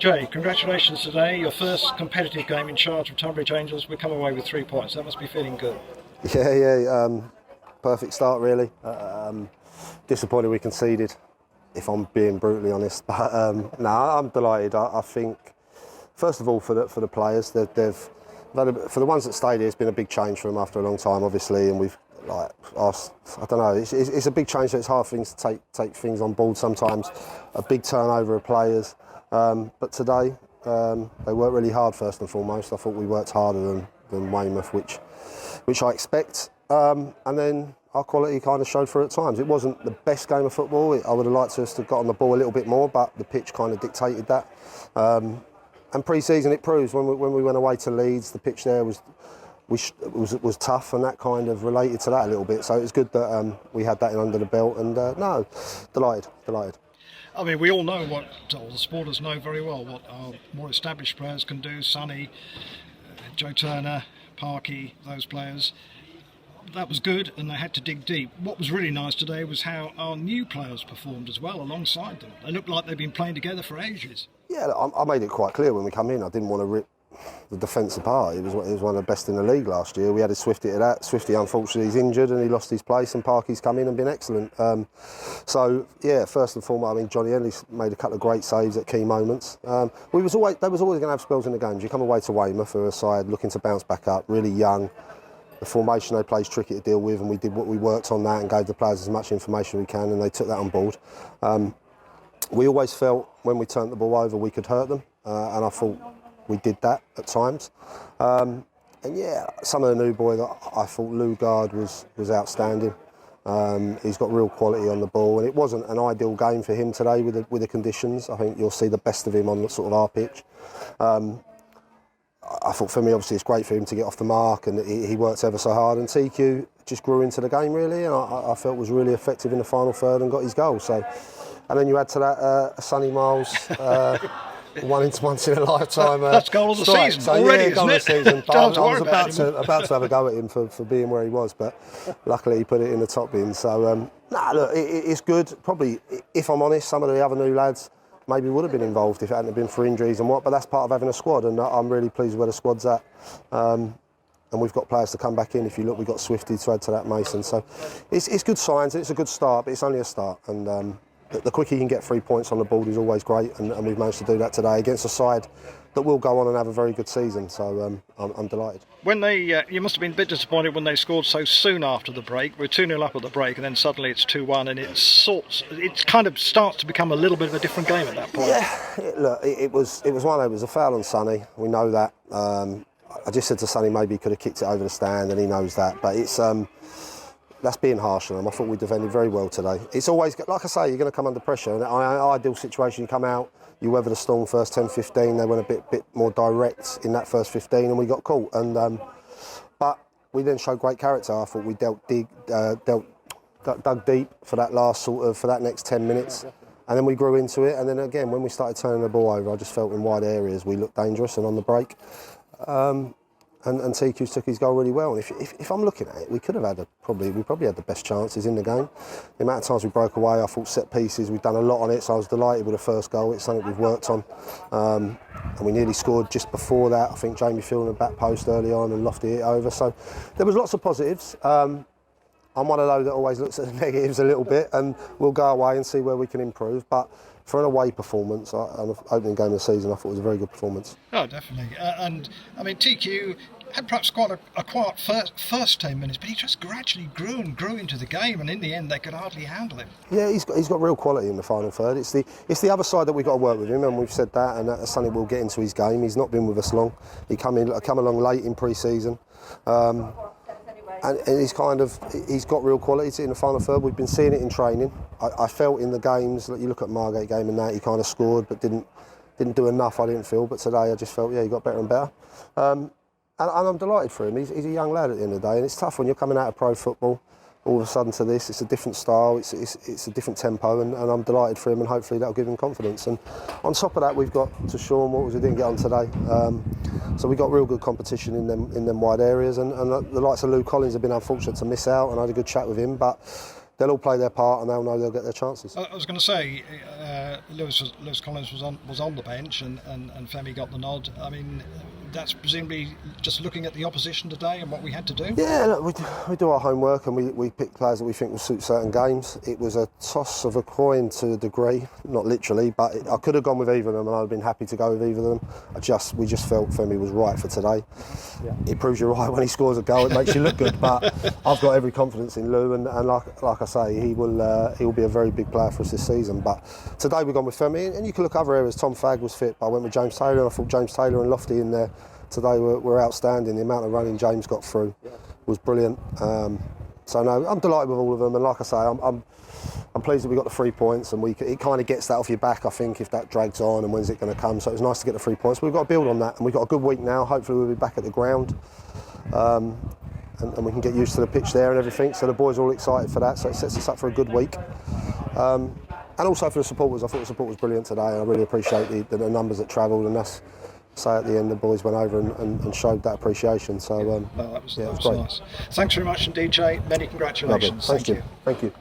Jay, congratulations today. Your first competitive game in charge of Tonbridge Angels. We come away with 3 points. That must be feeling good. Yeah. Perfect start, really. Disappointed we conceded, if I'm being brutally honest. But I'm delighted. I think, first of all, for the players, for the ones that stayed here, it's been a big change for them after a long time, obviously, and we've asked, I don't know. It's a big change, so it's hard things to take things on board sometimes. A big turnover of players. But today, they worked really hard first and foremost. I thought we worked harder than Weymouth, which I expect. And then our quality kind of showed through at times. It wasn't the best game of football. I would have liked us to have got on the ball a little bit more, but the pitch kind of dictated that. And pre-season, it proves when we went away to Leeds, the pitch there was tough, and that kind of related to that a little bit. So it was good that we had that in under the belt. And delighted. I mean, we all know what, or the supporters know very well, what our more established players can do. Sonny, Joe Turner, Parky, those players. That was good, and they had to dig deep. What was really nice today was how our new players performed as well alongside them. They looked like they've been playing together for ages. Yeah, I made it quite clear when we come in. I didn't want to rip the defence apart. It was one of the best in the league last year. We added Swifty to that. Swifty, unfortunately, is injured and he lost his place, and Parky's come in and been excellent. First and foremost, I mean, Johnny Henley's made a couple of great saves at key moments. They was always going to have spells in the games. You come away to Weymouth, who are a side looking to bounce back up, really young. The formation they play is tricky to deal with, and we did what we worked on that and gave the players as much information we can, and they took that on board. We always felt when we turned the ball over we could hurt them, and I thought we did that at times. Some of the new boy that I thought Lugard was outstanding. He's got real quality on the ball, and it wasn't an ideal game for him today with the conditions. I think you'll see the best of him on sort of our pitch. I thought for me, obviously, it's great for him to get off the mark, and he works ever so hard. And TQ just grew into the game really, and I felt was really effective in the final third and got his goal. So, and then you add to that Sonny Miles. Once in a lifetime. That's goal of the season already, goal isn't of the season. I was about to have a go at him for being where he was, but luckily he put it in the top bin. So, it's good. Probably, if I'm honest, some of the other new lads maybe would have been involved if it hadn't been for injuries and what, but that's part of having a squad, and I'm really pleased where the squad's at. And we've got players to come back in. If you look, we've got Swifty to add to that, Mason. So it's good signs, it's a good start, but it's only a start. And the quicker you can get 3 points on the board is always great, and we've managed to do that today against a side that will go on and have a very good season. So I'm delighted. When you must have been a bit disappointed when they scored so soon after the break. We're 2-0 up at the break, and then suddenly it's 2-1, and it kind of starts to become a little bit of a different game at that point. Yeah, it was one. It was a foul on Sonny. We know that. I just said to Sonny maybe he could have kicked it over the stand, and he knows that. But it's that's being harsh on them. I thought we defended very well today. It's always, like I say, you're going to come under pressure. In an ideal situation, you come out, you weather the storm first 10-15. They went a bit more direct in that first 15, and we got caught. And but we then showed great character. I thought we dug deep for that last for that next 10 minutes, and then we grew into it. And then again, when we started turning the ball over, I just felt in wide areas we looked dangerous and on the break. And TQ took his goal really well. And if I'm looking at it, we could have we probably had the best chances in the game. The amount of times we broke away, I thought set pieces, we've done a lot on it, so I was delighted with the first goal. It's something we've worked on. And we nearly scored just before that. I think Jamie Field in the back post early on and Lofty it over. So there was lots of positives. I'm one of those that always looks at the negatives a little bit, and we'll go away and see where we can improve. But for an away performance, an opening game of the season, I thought it was a very good performance. Oh, definitely. And I mean, TQ had perhaps quite a quiet first 10 minutes, but he just gradually grew into the game, and in the end they could hardly handle him. Yeah, he's got real quality in the final third. It's the other side that we've got to work with him, and we've said that, and Sonny will get into his game. He's not been with us long. He come along late in pre-season. And he's got real quality in the final third. We've been seeing it in training. I felt in the games, like you look at Margate game and that, he kind of scored but didn't do enough, I didn't feel. But today I just felt, he got better and better. And I'm delighted for him. He's a young lad at the end of the day, and it's tough when you're coming out of pro football all of a sudden to this. It's a different style, it's a different tempo, and I'm delighted for him, and hopefully that'll give him confidence. And on top of that, we've got to Sean, we didn't get on today. So we got real good competition in them wide areas, and the likes of Lou Collins have been unfortunate to miss out, and I had a good chat with him, but they'll all play their part and they'll know they'll get their chances. I was going to say, Lewis Collins was on the bench and Femi got the nod. I mean, that's presumably just looking at the opposition today and what we had to do. Yeah, look, we do our homework and we pick players that we think will suit certain games. It was a toss of a coin to a degree, not literally, but I could have gone with either of them and I'd have been happy to go with either of them. We just felt Femi was right for today. Yeah. It proves you're right when he scores a goal. It makes you look good, but I've got every confidence in Lou and like I say, he will be a very big player for us this season. But today we've gone with Femi, and you can look other areas. Tom Fagg was fit, but I went with James Taylor, and I thought James Taylor and Lofty in there today were outstanding. The amount of running James got through was brilliant. So no, I'm delighted with all of them, and like I say, I'm pleased that we got the 3 points, and it kind of gets that off your back, I think, if that drags on and when's it going to come. So it was nice to get the 3 points, but we've got to build on that, and we've got a good week now. Hopefully we'll be back at the ground. And we can get used to the pitch there and everything, so the boys are all excited for that, so it sets us up for a good week. And also for the supporters, I thought the support was brilliant today, and I really appreciate the numbers that travelled, and that's, say at the end the boys went over and showed that appreciation, so that was great. Nice. Thanks very much indeed, Jay. Many congratulations. Thank you.